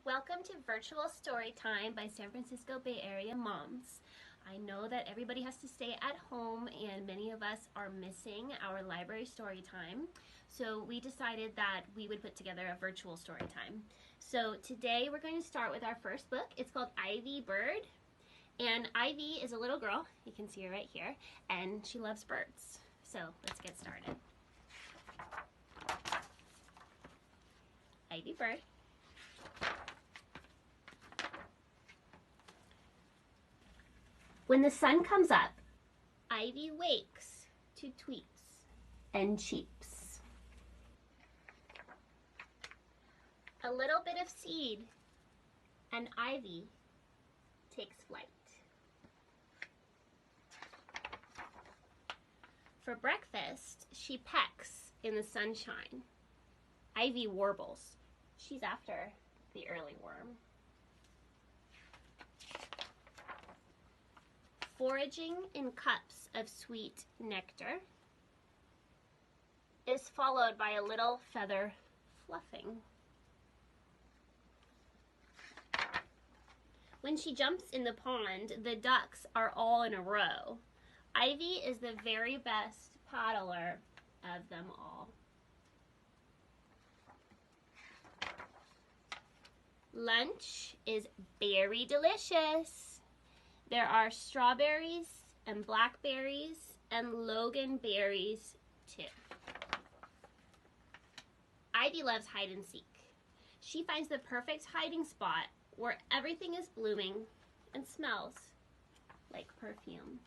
Welcome to Virtual Storytime by San Francisco Bay Area Moms. I know that everybody has to stay at home and many of us are missing our library story time. So we decided that we would put together a virtual story time. So today we're going to start with our first book. It's called Ivy Bird. And Ivy is a little girl, you can see her right here, and she loves birds. So let's get started. Ivy Bird. When the sun comes up, Ivy wakes to tweets and cheeps. A little bit of seed, and Ivy takes flight. For breakfast, she pecks in the sunshine. Ivy warbles. She's after the early worm. Foraging in cups of sweet nectar is followed by a little feather fluffing. When she jumps in the pond, the ducks are all in a row. Ivy is the very best paddler of them all. Lunch is very delicious. There are strawberries and blackberries and loganberries too. Ivy loves hide and seek. She finds the perfect hiding spot where everything is blooming and smells like perfume.